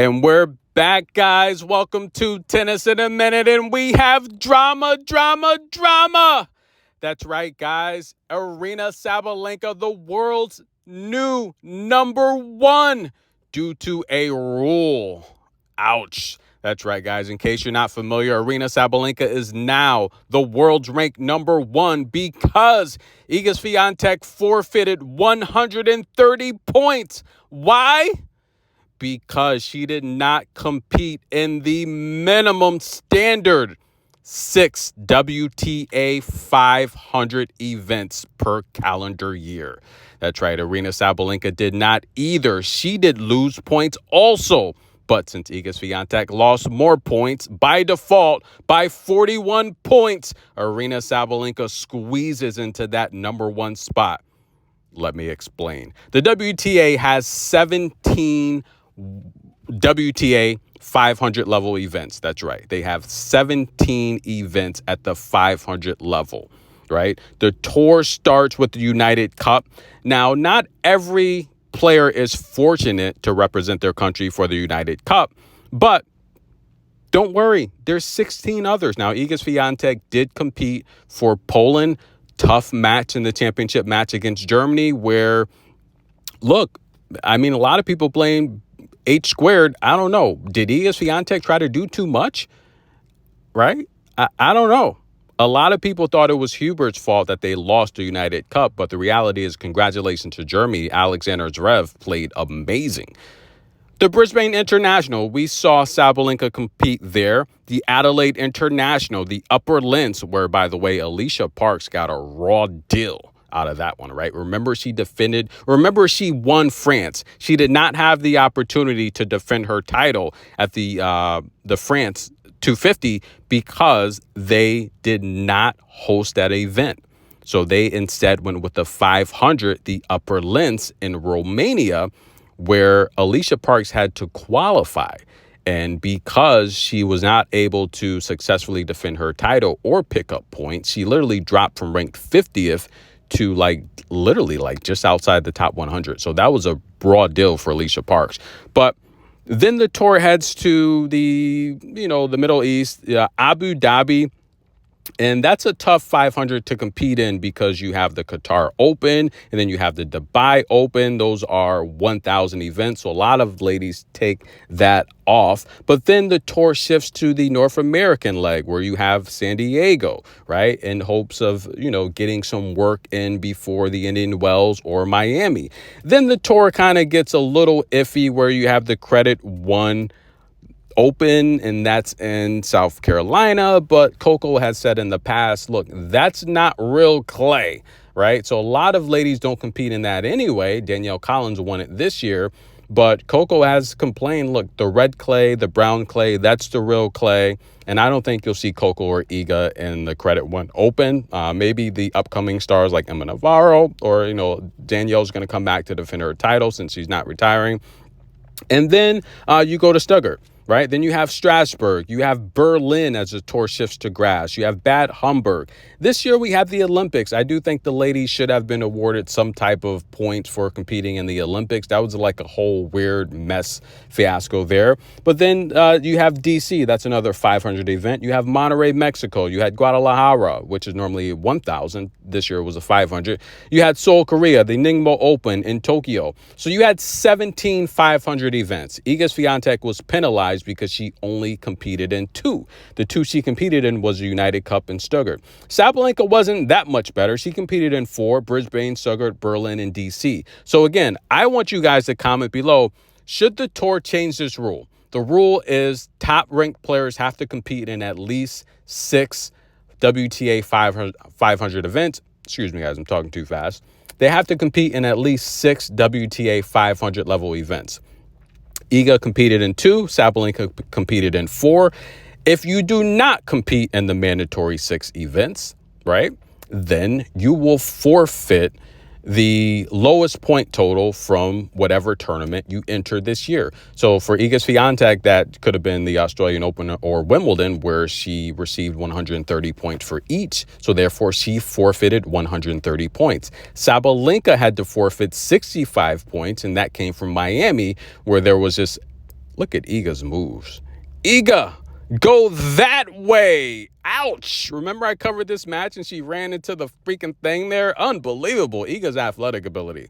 And we're back, guys. Welcome to Tennis in a Minute. And we have drama. That's right, guys. Aryna Sabalenka, the world's new number one due to a rule. Ouch. That's right, guys. In case you're not familiar, Aryna Sabalenka is now the world's ranked number one because Iga Swiatek forfeited 130 points. Why? Because she did not compete in the minimum standard 6 WTA 500 events per calendar year. That's right, Aryna Sabalenka did not either. She did lose points also. But since Iga Swiatek lost more points by default by 41 points, Aryna Sabalenka squeezes into that number one spot. Let me explain. The WTA has 17 WTA 500 level events. That's right. They have 17 events at the 500 level, right? The tour starts with the United Cup. Now, not every player is fortunate to represent their country for the United Cup, but don't worry, there's 16 others. Now, Iga Swiatek did compete for Poland. Tough match in the championship match against Germany where, look, I mean, a lot of people blame H squared. I don't know. Did Iga Swiatek try to do too much? Right? I don't know. A lot of people thought it was Hubert's fault that they lost the United Cup, but the reality is congratulations to Germany. Alexander Zverev played amazing. The Brisbane International, we saw Sabalenka compete there. The Adelaide International, the Upper Links, where, by the way, Alicia Parks got a raw deal out of that one, right? Remember, she won France. She did not have the opportunity to defend her title at the France 250 because they did not host that event. So they instead went with the 500, the Upper Links in Romania, where Alicia Parks had to qualify. And because she was not able to successfully defend her title or pick up points, she literally dropped from ranked 50th to literally just outside the top 100. So that was a broad deal for Alicia Parks. But then the tour heads to the Middle East, Abu Dhabi. And that's a tough 500 to compete in because you have the Qatar Open and then you have the Dubai Open. Those are 1,000 events. So a lot of ladies take that off. But then the tour shifts to the North American leg where you have San Diego, right? In hopes of, getting some work in before the Indian Wells or Miami. Then the tour kind of gets a little iffy where you have the Credit One Open, and that's in South Carolina. But Coco has said in the past, look, that's not real clay, right? So a lot of ladies don't compete in that anyway. Danielle Collins won it this year, but Coco has complained, look, the red clay, the brown clay, that's the real clay. And I don't think you'll see Coco or Iga in the Credit One Open. Maybe the upcoming stars like Emma Navarro or, Danielle's going to come back to defend her title since she's not retiring. And then you go to Stuttgart. Right? Then you have Strasbourg. You have Berlin as the tour shifts to grass. You have Bad Homburg. This year we have the Olympics. I do think the ladies should have been awarded some type of points for competing in the Olympics. That was like a whole weird mess fiasco there. But then you have DC. That's another 500 event. You have Monterrey, Mexico. You had Guadalajara, which is normally 1,000. This year was a 500. You had Seoul, Korea, the Ningbo Open in Tokyo. So you had 17 500 events. Iga Swiatek was penalized because she only competed in 2. The 2 she competed in was the United Cup and Stuttgart. Sabalenka wasn't that much better. She competed in 4, Brisbane, Stuttgart, Berlin, and DC. So again, I want you guys to comment below, should the tour change this rule? The rule is top-ranked players have to compete in at least 6 WTA 500 events. Excuse me, guys, I'm talking too fast. They have to compete in at least 6 WTA 500 level events. Iga competed in 2, Sabalenka competed in 4. If you do not compete in the mandatory 6 events, right, then you will forfeit the lowest point total from whatever tournament you entered this year. So for Iga Swiatek, that could have been the Australian Open or Wimbledon, where she received 130 points for each. So therefore, she forfeited 130 points. Sabalenka had to forfeit 65 points, and that came from Miami, where there was this Look at Iga's moves. Iga, go that way. Ouch. Remember I covered this match and she ran into the freaking thing there? Unbelievable. Iga's athletic ability.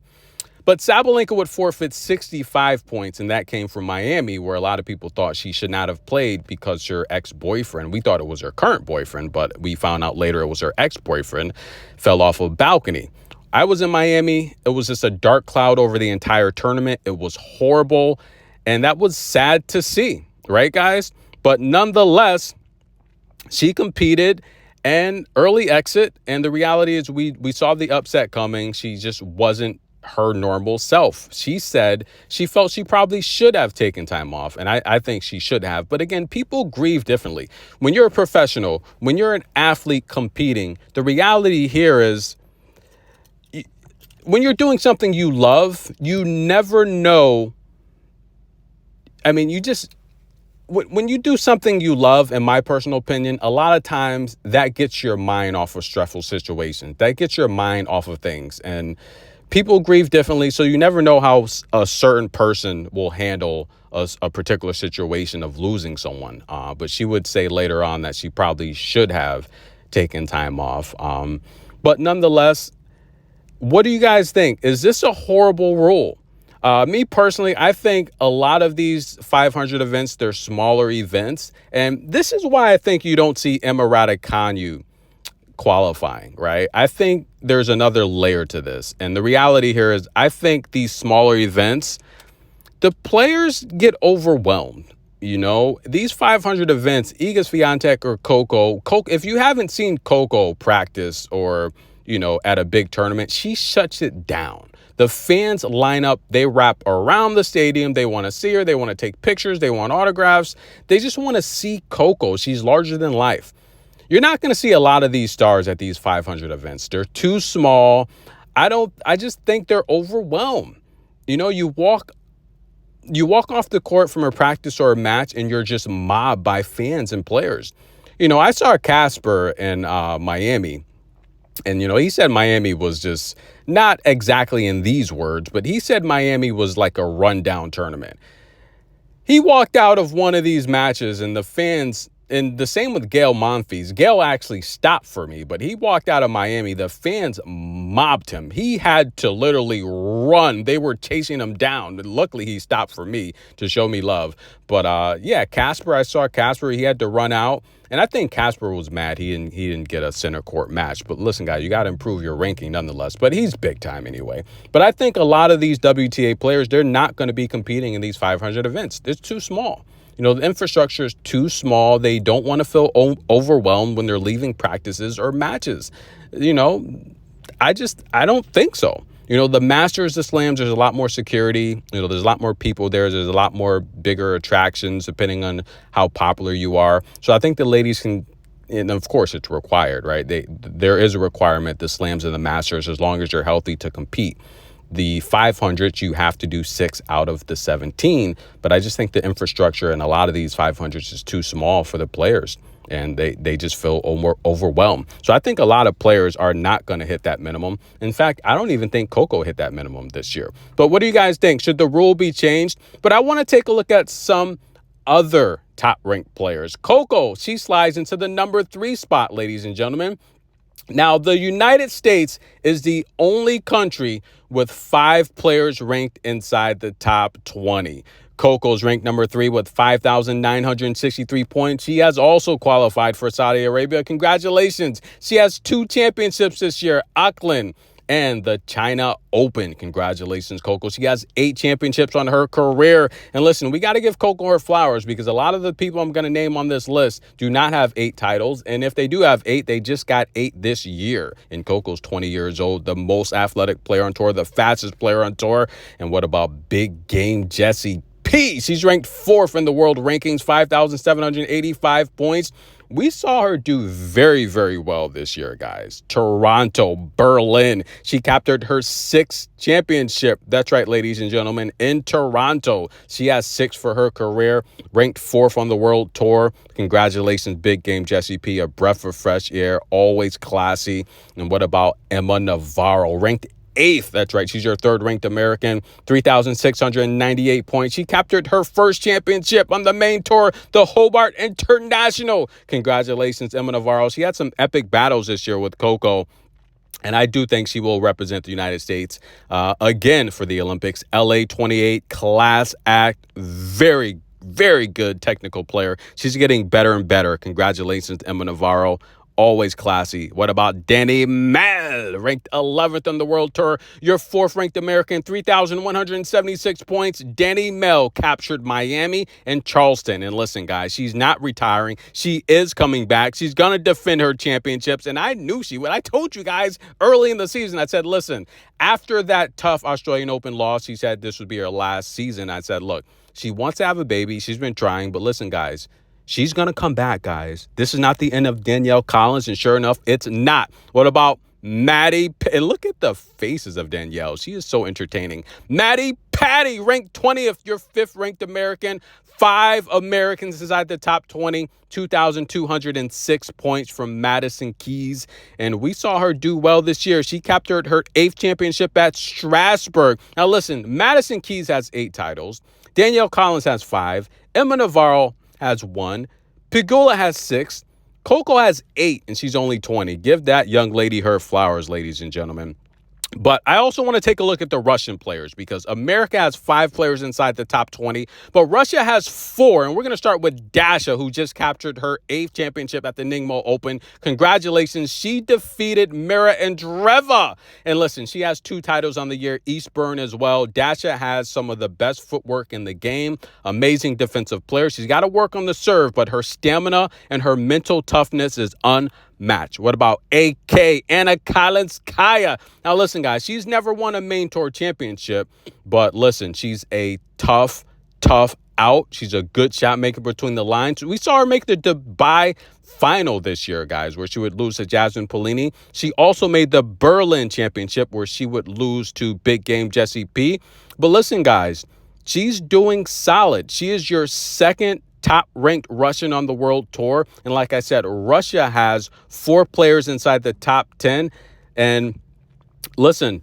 But Sabalenka would forfeit 65 points, and that came from Miami, where a lot of people thought she should not have played because her ex-boyfriend, we thought it was her current boyfriend, but we found out later it was her ex-boyfriend, fell off a balcony. I was in Miami. It was just a dark cloud over the entire tournament. It was horrible, and that was sad to see, right, guys? But nonetheless, she competed and early exit, and the reality is we saw the upset coming. She just wasn't her normal self. She said she felt she probably should have taken time off, and I think she should have. But again, people grieve differently. When you're a professional, when you're an athlete competing, the reality here is when you're doing something you love, you never know. I mean, when you do something you love, in my personal opinion, a lot of times that gets your mind off of stressful situations. That gets your mind off of things. And people grieve differently, so you never know how a certain person will handle a particular situation of losing someone. But she would say later on that she probably should have taken time off. But nonetheless, what do you guys think? Is this a horrible rule? Me personally, I think a lot of these 500 events, they're smaller events. And this is why I think you don't see Emma Raducanu qualifying, right? I think there's another layer to this. And the reality here is I think these smaller events, the players get overwhelmed. You know, these 500 events, Iga Swiatek or Coco, if you haven't seen Coco practice or, you know, at a big tournament, she shuts it down. The fans line up, they wrap around the stadium. They want to see her. They want to take pictures. They want autographs. They just want to see Coco. She's larger than life. You're not going to see a lot of these stars at these 500 events. They're too small. I just think they're overwhelmed. You know, you walk off the court from a practice or a match and you're just mobbed by fans and players. You know, I saw Casper in Miami, and, you know, he said Miami was just not exactly in these words, but he said Miami was like a rundown tournament. He walked out of one of these matches and the fans, and the same with Gail Monfils. Gail actually stopped for me, but he walked out of Miami. The fans mobbed him. He had to literally run. They were chasing him down. Luckily, he stopped for me to show me love. But yeah, Casper, I saw Casper. He had to run out. And I think Casper was mad he didn't get a center court match. But listen, guys, you got to improve your ranking nonetheless. But he's big time anyway. But I think a lot of these WTA players, they're not going to be competing in these 500 events. It's too small. You know, the infrastructure is too small. They don't want to feel overwhelmed when they're leaving practices or matches. You know, I don't think so. You know, the Masters, the Slams, there's a lot more security. You know, there's a lot more people there. There's a lot more bigger attractions depending on how popular you are. So I think the ladies can, and of course it's required, right? There is a requirement, the Slams and the Masters, as long as you're healthy to compete. The 500s, you have to do 6 out of the 17. But I just think the infrastructure in a lot of these 500s is too small for the players. And they just feel overwhelmed. So I think a lot of players are not going to hit that minimum. In fact, I don't even think Coco hit that minimum this year. But what do you guys think? Should the rule be changed? But I want to take a look at some other top-ranked players. Coco, she slides into the number 3 spot, ladies and gentlemen. Now, the United States is the only country with 5 players ranked inside the top 20. Coco's ranked number 3 with 5,963 points. She has also qualified for Saudi Arabia. Congratulations. She has 2 championships this year, Auckland and the China Open. Congratulations, Coco. She has 8 championships on her career. And listen, we got to give Coco her flowers because a lot of the people I'm going to name on this list do not have 8 titles. And if they do have 8, they just got 8 this year. And Coco's 20 years old, the most athletic player on tour, the fastest player on tour. And what about big game Jessie P? She's ranked 4th in the world rankings, 5,785 points. We saw her do very, very well this year, guys. Toronto, Berlin. She captured her 6th championship. That's right, ladies and gentlemen, in Toronto. She has 6 for her career, ranked 4th on the world tour. Congratulations, big game Jessie P. A breath of fresh air, always classy. And what about Emma Navarro, ranked 8th. That's right. She's your third-ranked American, 3,698 points. She captured her first championship on the main tour, the Hobart International. Congratulations, Emma Navarro. She had some epic battles this year with Coco. And I do think she will represent the United States again for the Olympics. LA 28, class act, very, very good technical player. She's getting better and better. Congratulations, Emma Navarro. Always classy. What about Danny Mel, ranked 11th on the World Tour? Your fourth-ranked American, 3,176 points. Danny Mel captured Miami and Charleston. And listen, guys, she's not retiring. She is coming back. She's going to defend her championships. And I knew she would. I told you guys early in the season, I said, listen, after that tough Australian Open loss, she said this would be her last season. I said, look, she wants to have a baby. She's been trying. But listen, guys, she's going to come back, guys. This is not the end of Danielle Collins, and sure enough, it's not. What about Maddie? And look at the faces of Danielle. She is so entertaining. Maddie Patty, ranked 20th, your fifth-ranked American. 5 Americans inside the top 20, 2,206 points from Madison Keys. And we saw her do well this year. She captured her 8th championship at Strasbourg. Now, listen, Madison Keys has 8 titles. Danielle Collins has 5. Emma Navarro has 1. Pegula has 6. Coco has 8, and she's only 20. Give that young lady her flowers, ladies and gentlemen. But I also want to take a look at the Russian players because America has 5 players inside the top 20, but Russia has 4. And we're going to start with Dasha, who just captured her 8th championship at the Ningbo Open. Congratulations. She defeated Mira Andreeva. And listen, she has 2 titles on the year, Eastburn as well. Dasha has some of the best footwork in the game. Amazing defensive player. She's got to work on the serve, but her stamina and her mental toughness is unmatched. What about AK, Anna Kalinskaya? Now, listen, guys, she's never won a main tour championship, but listen, she's a tough out. She's a good shot maker between the lines. We saw her make the Dubai final this year, guys, where she would lose to Jasmine Polini. She also made the Berlin championship where she would lose to big game Jessie P. But listen, guys, she's doing solid. She is your second top-ranked Russian on the World Tour. And like I said, Russia has 4 players inside the top 10. And listen,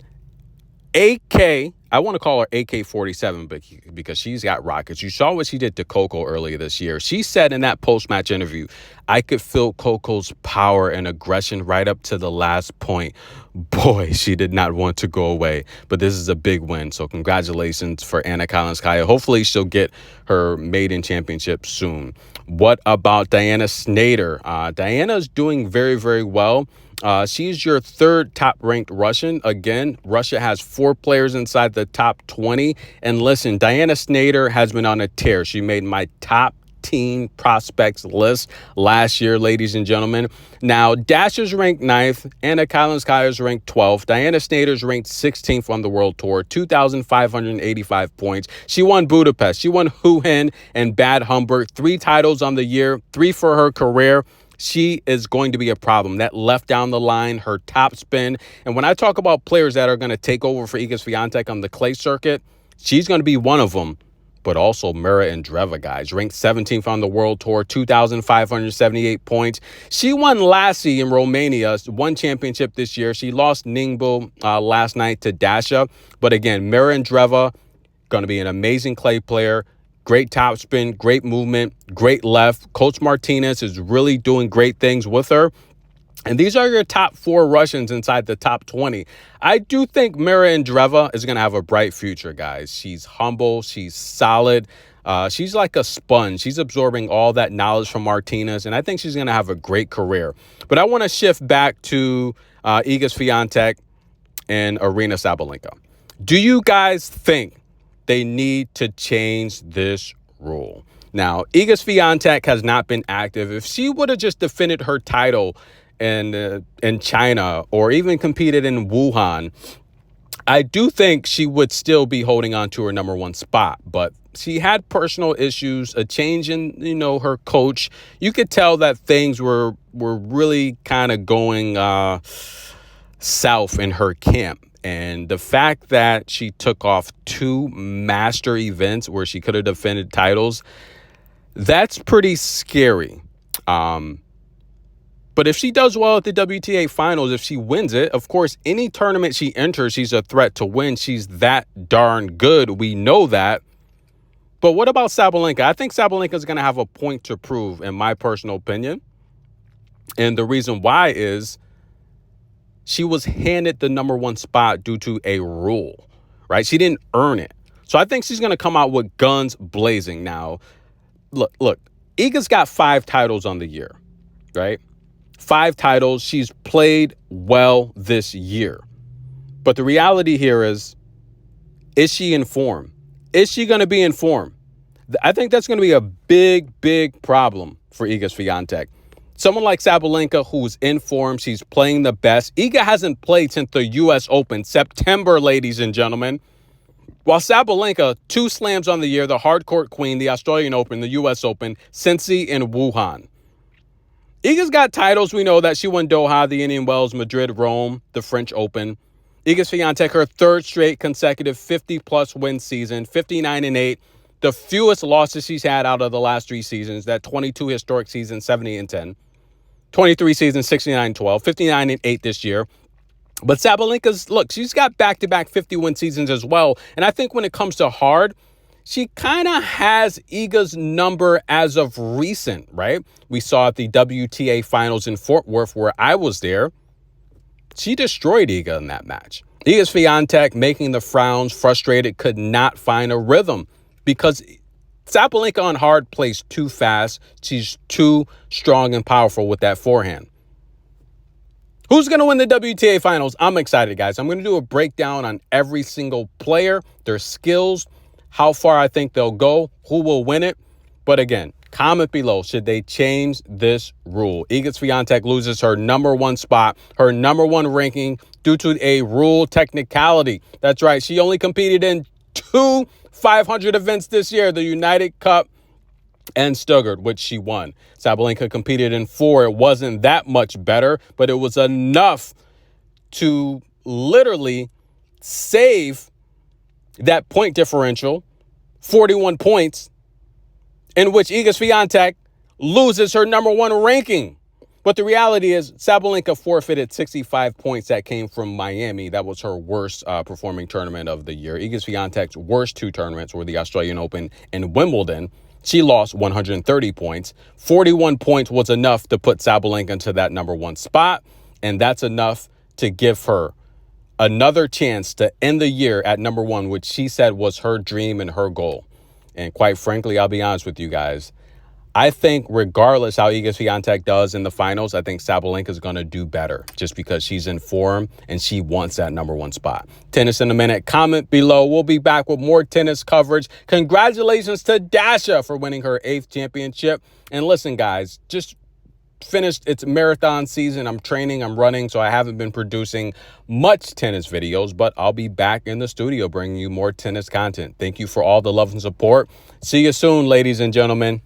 AK, I want to call her AK-47 because she's got rockets. You saw what she did to Coco earlier this year. She said in that post-match interview, I could feel Coco's power and aggression right up to the last point. Boy, she did not want to go away. But this is a big win. So congratulations for Anna Kalinskaya. Hopefully she'll get her maiden championship soon. What about Diana Snyder? Diana's doing very, very well. She's your 3rd top-ranked Russian. Again, Russia has 4 players inside the top 20. And listen, Diana Snyder has been on a tear. She made my top teen prospects list last year, ladies and gentlemen. Now, Dasha's ranked 9th. Anna Kalinskaya's ranked 12th. Diana Snyder's ranked 16th on the World Tour, 2,585 points. She won Budapest. She won Huhen and Bad Homburg. 3 titles on the year, 3 for her career. She is going to be a problem. That left down the line, her top spin. And when I talk about players that are going to take over for Iga Swiatek on the clay circuit, she's going to be one of them. But also Mira Andreeva, guys, ranked 17th on the World Tour, 2,578 points. She won Lassie in Romania, won championship this year. She lost Ningbo last night to Dasha. But again, Mira Andreeva, going to be an amazing clay player. Great top spin, great movement, great left. Coach Martinez is really doing great things with her. And these are your top 4 Russians inside the top 20. I do think Mira Andreeva is going to have a bright future, guys. She's humble. She's solid. She's like a sponge. She's absorbing all that knowledge from Martinez, and I think she's going to have a great career. But I want to shift back to Iga Swiatek and Aryna Sabalenka. Do you guys think they need to change this rule? Now, Iga Swiatek has not been active. If she would have just defended her title in China or even competed in Wuhan, I do think she would still be holding on to her number 1 spot. But she had personal issues, a change in, her coach. You could tell that things were really kind of going south in her camp. And the fact that she took off 2 master events where she could have defended titles, that's pretty scary. But if she does well at the WTA finals, if she wins it, of course, any tournament she enters, she's a threat to win. She's that darn good. We know that. But what about Sabalenka? I think Sabalenka is going to have a point to prove, in my personal opinion. And the reason why is she was handed the number one spot due to a rule, right? She didn't earn it. So I think she's going to come out with guns blazing. Now, look, Iga's got 5 titles on the year, right? 5 titles. She's played well this year. But the reality here is she in form? Is she going to be in form? I think that's going to be a big, big problem for Iga Swiatek. Someone like Sabalenka, who's in form, she's playing the best. Iga hasn't played since the U.S. Open, September, ladies and gentlemen. While Sabalenka, 2 slams on the year, the hard court queen, the Australian Open, the U.S. Open, Cincy, and Wuhan. Iga's got titles. We know that she won Doha, the Indian Wells, Madrid, Rome, the French Open. Iga Swiatek, her 3rd straight consecutive 50-plus win season, 59-8. The fewest losses she's had out of the last 3 seasons, that 22 historic season, 70-10. 23 seasons, 69-12, 59-8 this year. But Sabalenka's, look, she's got back-to-back 50-win seasons as well. And I think when it comes to hard, she kind of has Iga's number as of recent, right? We saw at the WTA finals in Fort Worth where I was there. She destroyed Iga in that match. Iga Swiatek, making the frowns, frustrated, could not find a rhythm because Sabalenka on hard plays too fast. She's too strong and powerful with that forehand. Who's going to win the WTA finals? I'm excited, guys. I'm going to do a breakdown on every single player, their skills, how far I think they'll go, who will win it. But again, comment below, should they change this rule? Iga Swiatek loses her number 1 spot, her number 1 ranking due to a rule technicality. That's right. She only competed in 2 500 events this year, the United Cup and Stuttgart, which she won. Sabalenka competed in 4. It wasn't that much better, but it was enough to literally save that point differential, 41 points, in which Iga Swiatek loses her number 1 ranking. But the reality is Sabalenka forfeited 65 points that came from Miami. That was her worst performing tournament of the year. Iga Swiatek's worst 2 tournaments were the Australian Open and Wimbledon. She lost 130 points. 41 points was enough to put Sabalenka into that number 1 spot. And that's enough to give her another chance to end the year at number 1, which she said was her dream and her goal. And quite frankly, I'll be honest with you guys, I think regardless how Iga Swiatek does in the finals, I think Sabalenka is going to do better just because she's in form and she wants that number 1 spot. Tennis in a minute. Comment below. We'll be back with more tennis coverage. Congratulations to Dasha for winning her 8th championship. And listen, guys, just finished its marathon season. I'm training, I'm running, so I haven't been producing much tennis videos, but I'll be back in the studio bringing you more tennis content. Thank you for all the love and support. See you soon, ladies and gentlemen.